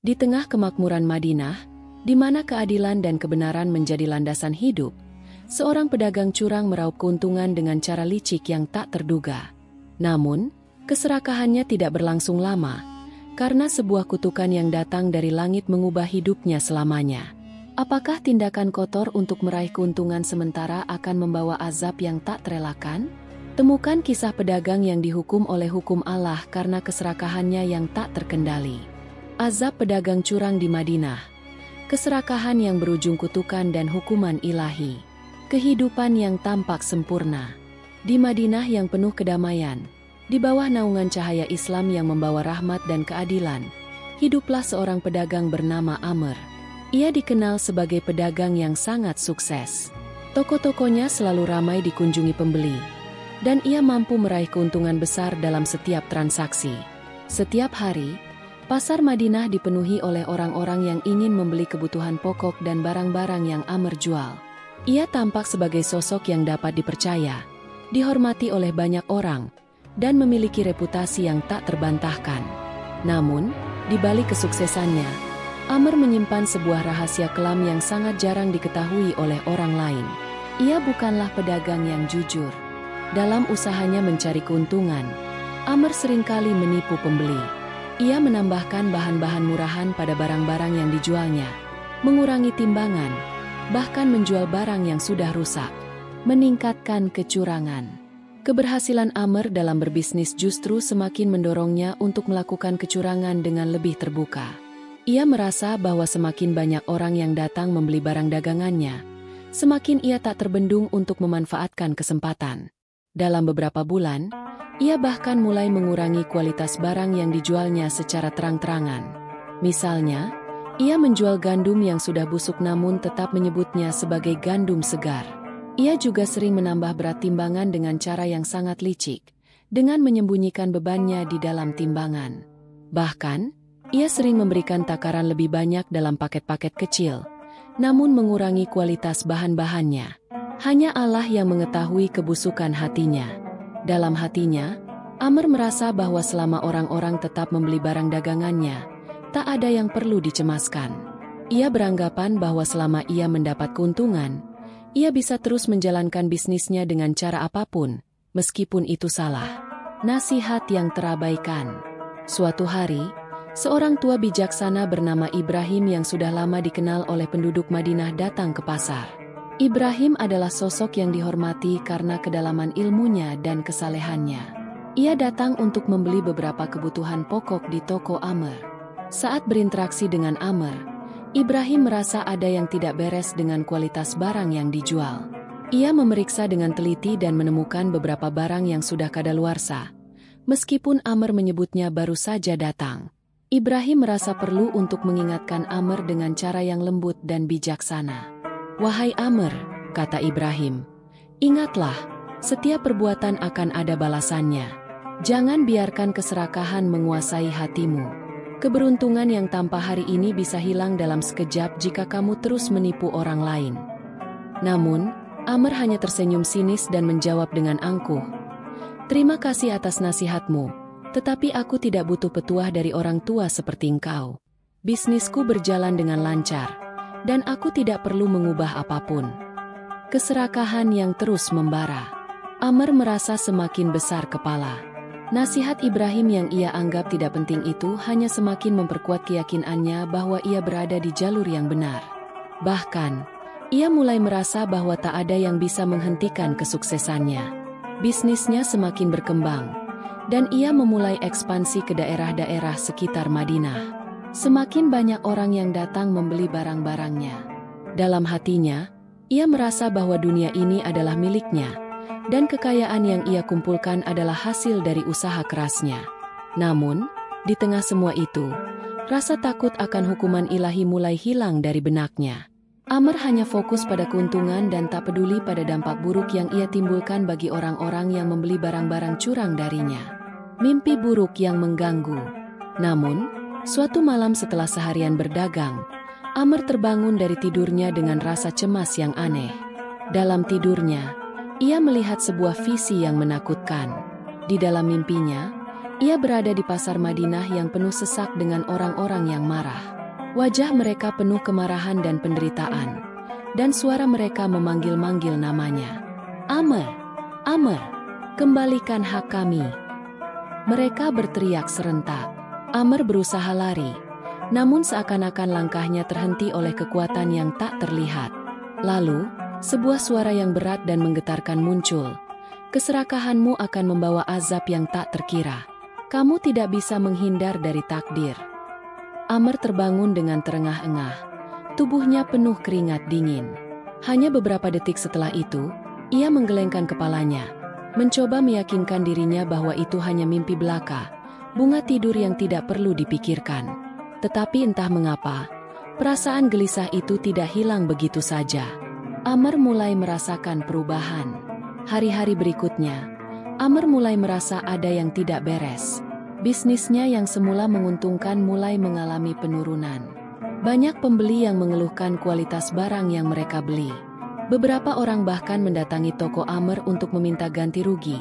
Di tengah kemakmuran Madinah, di mana keadilan dan kebenaran menjadi landasan hidup, seorang pedagang curang meraup keuntungan dengan cara licik yang tak terduga. Namun, keserakahannya tidak berlangsung lama, karena sebuah kutukan yang datang dari langit mengubah hidupnya selamanya. Apakah tindakan kotor untuk meraih keuntungan sementara akan membawa azab yang tak terelakkan? Temukan kisah pedagang yang dihukum oleh hukum Allah karena keserakahannya yang tak terkendali. Azab pedagang curang di Madinah. Keserakahan yang berujung kutukan dan hukuman ilahi. Kehidupan yang tampak sempurna. Di Madinah yang penuh kedamaian, di bawah naungan cahaya Islam yang membawa rahmat dan keadilan, hiduplah seorang pedagang bernama Amr. Ia dikenal sebagai pedagang yang sangat sukses. Toko-tokonya selalu ramai dikunjungi pembeli, dan ia mampu meraih keuntungan besar dalam setiap transaksi. Setiap hari, pasar Madinah dipenuhi oleh orang-orang yang ingin membeli kebutuhan pokok dan barang-barang yang Amr jual. Ia tampak sebagai sosok yang dapat dipercaya, dihormati oleh banyak orang, dan memiliki reputasi yang tak terbantahkan. Namun, di balik kesuksesannya, Amr menyimpan sebuah rahasia kelam yang sangat jarang diketahui oleh orang lain. Ia bukanlah pedagang yang jujur. Dalam usahanya mencari keuntungan, Amr seringkali menipu pembeli. Ia menambahkan bahan-bahan murahan pada barang-barang yang dijualnya, mengurangi timbangan, bahkan menjual barang yang sudah rusak, meningkatkan kecurangan. Keberhasilan Amr dalam berbisnis justru semakin mendorongnya untuk melakukan kecurangan dengan lebih terbuka. Ia merasa bahwa semakin banyak orang yang datang membeli barang dagangannya, semakin ia tak terbendung untuk memanfaatkan kesempatan. Dalam beberapa bulan, ia bahkan mulai mengurangi kualitas barang yang dijualnya secara terang-terangan. Misalnya, ia menjual gandum yang sudah busuk namun tetap menyebutnya sebagai gandum segar. Ia juga sering menambah berat timbangan dengan cara yang sangat licik, dengan menyembunyikan bebannya di dalam timbangan. Bahkan, ia sering memberikan takaran lebih banyak dalam paket-paket kecil, namun mengurangi kualitas bahan-bahannya. Hanya Allah yang mengetahui kebusukan hatinya. Dalam hatinya, Amr merasa bahwa selama orang-orang tetap membeli barang dagangannya, tak ada yang perlu dicemaskan. Ia beranggapan bahwa selama ia mendapat keuntungan, ia bisa terus menjalankan bisnisnya dengan cara apapun, meskipun itu salah. Nasihat yang terabaikan. Suatu hari, seorang tua bijaksana bernama Ibrahim yang sudah lama dikenal oleh penduduk Madinah datang ke pasar. Ibrahim adalah sosok yang dihormati karena kedalaman ilmunya dan kesalehannya. Ia datang untuk membeli beberapa kebutuhan pokok di toko Amr. Saat berinteraksi dengan Amr, Ibrahim merasa ada yang tidak beres dengan kualitas barang yang dijual. Ia memeriksa dengan teliti dan menemukan beberapa barang yang sudah kadaluarsa. Meskipun Amr menyebutnya baru saja datang, Ibrahim merasa perlu untuk mengingatkan Amr dengan cara yang lembut dan bijaksana. "Wahai Amr," kata Ibrahim, "ingatlah, setiap perbuatan akan ada balasannya. Jangan biarkan keserakahan menguasai hatimu. Keberuntungan yang tanpa hari ini bisa hilang dalam sekejap jika kamu terus menipu orang lain." Namun, Amr hanya tersenyum sinis dan menjawab dengan angkuh, "Terima kasih atas nasihatmu, tetapi aku tidak butuh petuah dari orang tua seperti engkau. Bisnisku berjalan dengan lancar, dan aku tidak perlu mengubah apapun." Keserakahan yang terus membara. Amr merasa semakin besar kepala. Nasihat Ibrahim yang ia anggap tidak penting itu hanya semakin memperkuat keyakinannya bahwa ia berada di jalur yang benar. Bahkan, ia mulai merasa bahwa tak ada yang bisa menghentikan kesuksesannya. Bisnisnya semakin berkembang, dan ia memulai ekspansi ke daerah-daerah sekitar Madinah. Semakin banyak orang yang datang membeli barang-barangnya. Dalam hatinya, ia merasa bahwa dunia ini adalah miliknya, dan kekayaan yang ia kumpulkan adalah hasil dari usaha kerasnya. Namun, di tengah semua itu, rasa takut akan hukuman ilahi mulai hilang dari benaknya. Amr hanya fokus pada keuntungan dan tak peduli pada dampak buruk yang ia timbulkan bagi orang-orang yang membeli barang-barang curang darinya. Mimpi buruk yang mengganggu. Namun, suatu malam setelah seharian berdagang, Amr terbangun dari tidurnya dengan rasa cemas yang aneh. Dalam tidurnya, ia melihat sebuah visi yang menakutkan. Di dalam mimpinya, ia berada di pasar Madinah yang penuh sesak dengan orang-orang yang marah. Wajah mereka penuh kemarahan dan penderitaan, dan suara mereka memanggil-manggil namanya. Amer, Amer, kembalikan hak kami. Mereka berteriak serentak. Amer berusaha lari, namun seakan-akan langkahnya terhenti oleh kekuatan yang tak terlihat. Lalu, sebuah suara yang berat dan menggetarkan muncul. Keserakahanmu akan membawa azab yang tak terkira. Kamu tidak bisa menghindar dari takdir. Amer terbangun dengan terengah-engah. Tubuhnya penuh keringat dingin. Hanya beberapa detik setelah itu, ia menggelengkan kepalanya, mencoba meyakinkan dirinya bahwa itu hanya mimpi belaka, bunga tidur yang tidak perlu dipikirkan. Tetapi entah mengapa, perasaan gelisah itu tidak hilang begitu saja. Amer mulai merasakan perubahan. Hari-hari berikutnya, Amer mulai merasa ada yang tidak beres. Bisnisnya yang semula menguntungkan mulai mengalami penurunan. Banyak pembeli yang mengeluhkan kualitas barang yang mereka beli. Beberapa orang bahkan mendatangi toko Amer untuk meminta ganti rugi.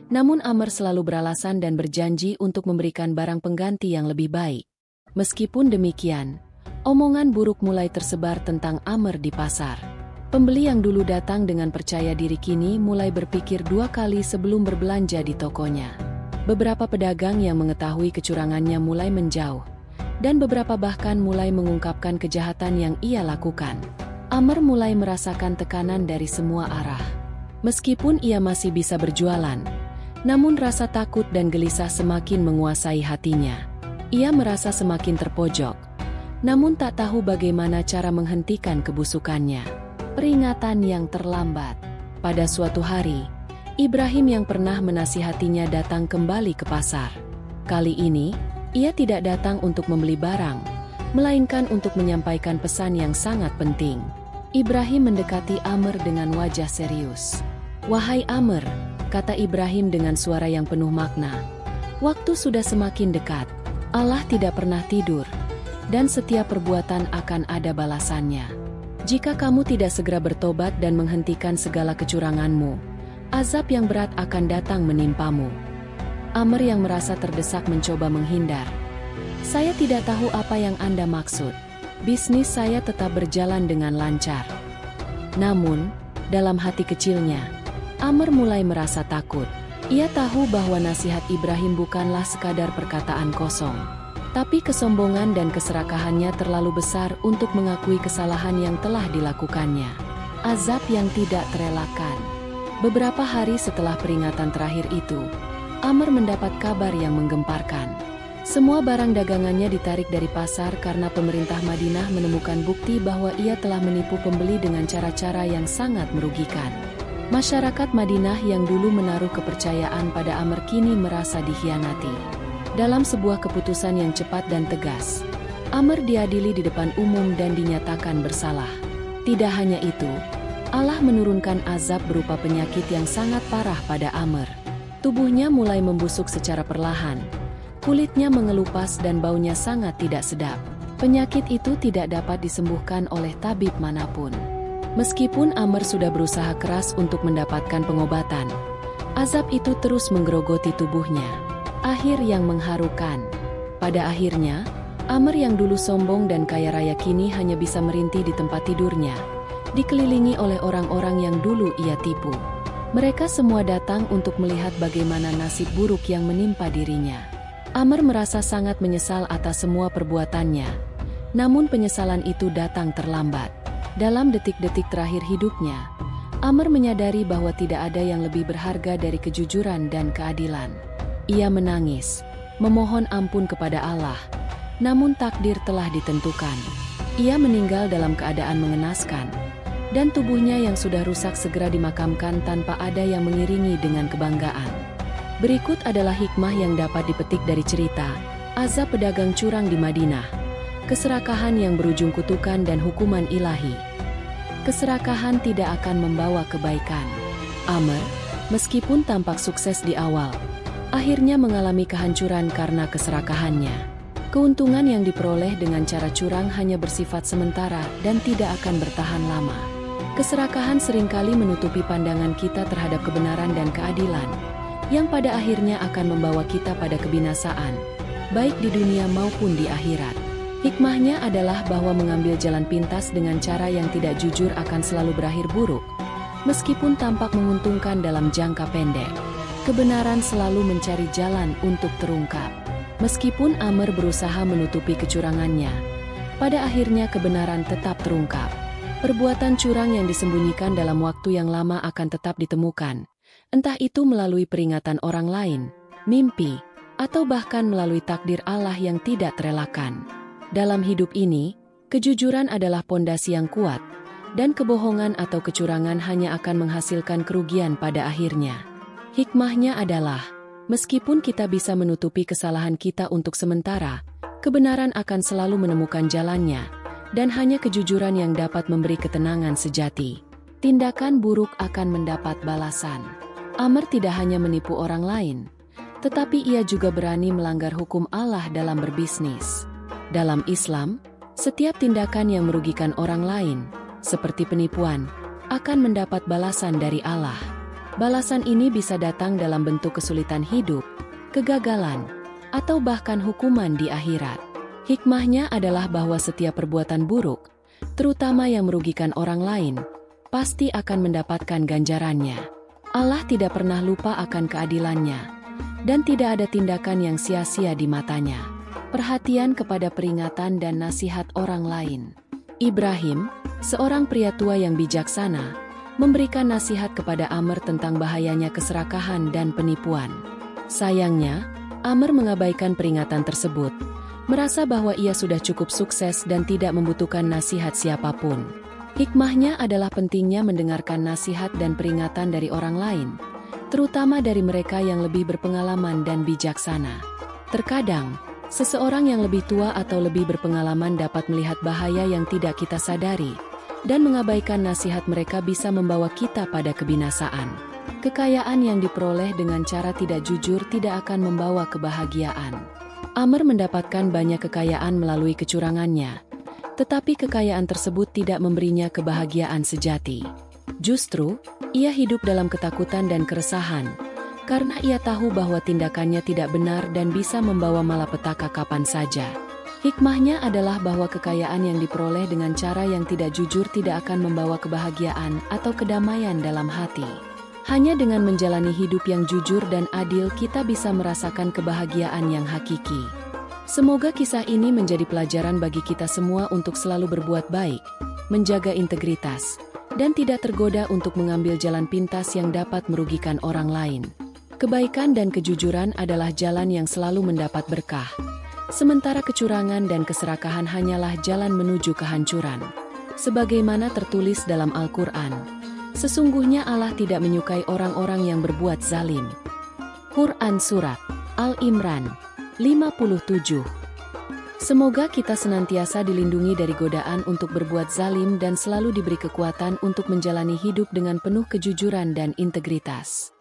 Namun Amer selalu beralasan dan berjanji untuk memberikan barang pengganti yang lebih baik. Meskipun demikian, omongan buruk mulai tersebar tentang Amer di pasar. Pembeli yang dulu datang dengan percaya diri kini mulai berpikir dua kali sebelum berbelanja di tokonya. Beberapa pedagang yang mengetahui kecurangannya mulai menjauh, dan beberapa bahkan mulai mengungkapkan kejahatan yang ia lakukan. Amer mulai merasakan tekanan dari semua arah. Meskipun ia masih bisa berjualan, namun rasa takut dan gelisah semakin menguasai hatinya. Ia merasa semakin terpojok, namun tak tahu bagaimana cara menghentikan kebusukannya. Peringatan yang terlambat. Pada suatu hari, Ibrahim yang pernah menasihatinya datang kembali ke pasar. Kali ini, ia tidak datang untuk membeli barang, melainkan untuk menyampaikan pesan yang sangat penting. Ibrahim mendekati Amer dengan wajah serius. "Wahai Amer," kata Ibrahim dengan suara yang penuh makna, "waktu sudah semakin dekat. Allah tidak pernah tidur, dan setiap perbuatan akan ada balasannya. Jika kamu tidak segera bertobat dan menghentikan segala kecuranganmu, azab yang berat akan datang menimpamu." Amer yang merasa terdesak mencoba menghindar. "Saya tidak tahu apa yang Anda maksud. Bisnis saya tetap berjalan dengan lancar." Namun, dalam hati kecilnya, Amer mulai merasa takut. Ia tahu bahwa nasihat Ibrahim bukanlah sekadar perkataan kosong. Tapi kesombongan dan keserakahannya terlalu besar untuk mengakui kesalahan yang telah dilakukannya. Azab yang tidak terelakkan. Beberapa hari setelah peringatan terakhir itu, Amer mendapat kabar yang menggemparkan. Semua barang dagangannya ditarik dari pasar karena pemerintah Madinah menemukan bukti bahwa ia telah menipu pembeli dengan cara-cara yang sangat merugikan. Masyarakat Madinah yang dulu menaruh kepercayaan pada Amer kini merasa dikhianati. Dalam sebuah keputusan yang cepat dan tegas, Amer diadili di depan umum dan dinyatakan bersalah. Tidak hanya itu, Allah menurunkan azab berupa penyakit yang sangat parah pada Amer. Tubuhnya mulai membusuk secara perlahan, kulitnya mengelupas dan baunya sangat tidak sedap. Penyakit itu tidak dapat disembuhkan oleh tabib manapun. Meskipun Amer sudah berusaha keras untuk mendapatkan pengobatan, azab itu terus menggerogoti tubuhnya. Akhir yang mengharukan. Pada akhirnya, Amer yang dulu sombong dan kaya raya kini hanya bisa merintih di tempat tidurnya, dikelilingi oleh orang-orang yang dulu ia tipu. Mereka semua datang untuk melihat bagaimana nasib buruk yang menimpa dirinya. Amer merasa sangat menyesal atas semua perbuatannya, namun penyesalan itu datang terlambat. Dalam detik-detik terakhir hidupnya, Amer menyadari bahwa tidak ada yang lebih berharga dari kejujuran dan keadilan. Ia menangis, memohon ampun kepada Allah, namun takdir telah ditentukan. Ia meninggal dalam keadaan mengenaskan, dan tubuhnya yang sudah rusak segera dimakamkan tanpa ada yang mengiringi dengan kebanggaan. Berikut adalah hikmah yang dapat dipetik dari cerita azab pedagang curang di Madinah, keserakahan yang berujung kutukan dan hukuman ilahi. Keserakahan tidak akan membawa kebaikan. Amer, meskipun tampak sukses di awal, akhirnya mengalami kehancuran karena keserakahannya. Keuntungan yang diperoleh dengan cara curang hanya bersifat sementara dan tidak akan bertahan lama. Keserakahan seringkali menutupi pandangan kita terhadap kebenaran dan keadilan, yang pada akhirnya akan membawa kita pada kebinasaan, baik di dunia maupun di akhirat. Hikmahnya adalah bahwa mengambil jalan pintas dengan cara yang tidak jujur akan selalu berakhir buruk. Meskipun tampak menguntungkan dalam jangka pendek, kebenaran selalu mencari jalan untuk terungkap. Meskipun Amr berusaha menutupi kecurangannya, pada akhirnya kebenaran tetap terungkap. Perbuatan curang yang disembunyikan dalam waktu yang lama akan tetap ditemukan, entah itu melalui peringatan orang lain, mimpi, atau bahkan melalui takdir Allah yang tidak terelakkan. Dalam hidup ini, kejujuran adalah pondasi yang kuat, dan kebohongan atau kecurangan hanya akan menghasilkan kerugian pada akhirnya. Hikmahnya adalah, meskipun kita bisa menutupi kesalahan kita untuk sementara, kebenaran akan selalu menemukan jalannya, dan hanya kejujuran yang dapat memberi ketenangan sejati. Tindakan buruk akan mendapat balasan. Amr tidak hanya menipu orang lain, tetapi ia juga berani melanggar hukum Allah dalam berbisnis. Dalam Islam, setiap tindakan yang merugikan orang lain, seperti penipuan, akan mendapat balasan dari Allah. Balasan ini bisa datang dalam bentuk kesulitan hidup, kegagalan, atau bahkan hukuman di akhirat. Hikmahnya adalah bahwa setiap perbuatan buruk, terutama yang merugikan orang lain, pasti akan mendapatkan ganjarannya. Allah tidak pernah lupa akan keadilannya, dan tidak ada tindakan yang sia-sia di matanya. Perhatian kepada peringatan dan nasihat orang lain. Ibrahim, seorang pria tua yang bijaksana, memberikan nasihat kepada Amr tentang bahayanya keserakahan dan penipuan. Sayangnya, Amr mengabaikan peringatan tersebut, merasa bahwa ia sudah cukup sukses dan tidak membutuhkan nasihat siapapun. Hikmahnya adalah pentingnya mendengarkan nasihat dan peringatan dari orang lain, terutama dari mereka yang lebih berpengalaman dan bijaksana. Terkadang, seseorang yang lebih tua atau lebih berpengalaman dapat melihat bahaya yang tidak kita sadari, dan mengabaikan nasihat mereka bisa membawa kita pada kebinasaan. Kekayaan yang diperoleh dengan cara tidak jujur tidak akan membawa kebahagiaan. Amr mendapatkan banyak kekayaan melalui kecurangannya, tetapi kekayaan tersebut tidak memberinya kebahagiaan sejati. Justru, ia hidup dalam ketakutan dan keresahan, karena ia tahu bahwa tindakannya tidak benar dan bisa membawa malapetaka kapan saja. Hikmahnya adalah bahwa kekayaan yang diperoleh dengan cara yang tidak jujur tidak akan membawa kebahagiaan atau kedamaian dalam hati. Hanya dengan menjalani hidup yang jujur dan adil kita bisa merasakan kebahagiaan yang hakiki. Semoga kisah ini menjadi pelajaran bagi kita semua untuk selalu berbuat baik, menjaga integritas, dan tidak tergoda untuk mengambil jalan pintas yang dapat merugikan orang lain. Kebaikan dan kejujuran adalah jalan yang selalu mendapat berkah, sementara kecurangan dan keserakahan hanyalah jalan menuju kehancuran. Sebagaimana tertulis dalam Al-Quran, sesungguhnya Allah tidak menyukai orang-orang yang berbuat zalim. Quran Surat Al-Imran 57. Semoga kita senantiasa dilindungi dari godaan untuk berbuat zalim dan selalu diberi kekuatan untuk menjalani hidup dengan penuh kejujuran dan integritas.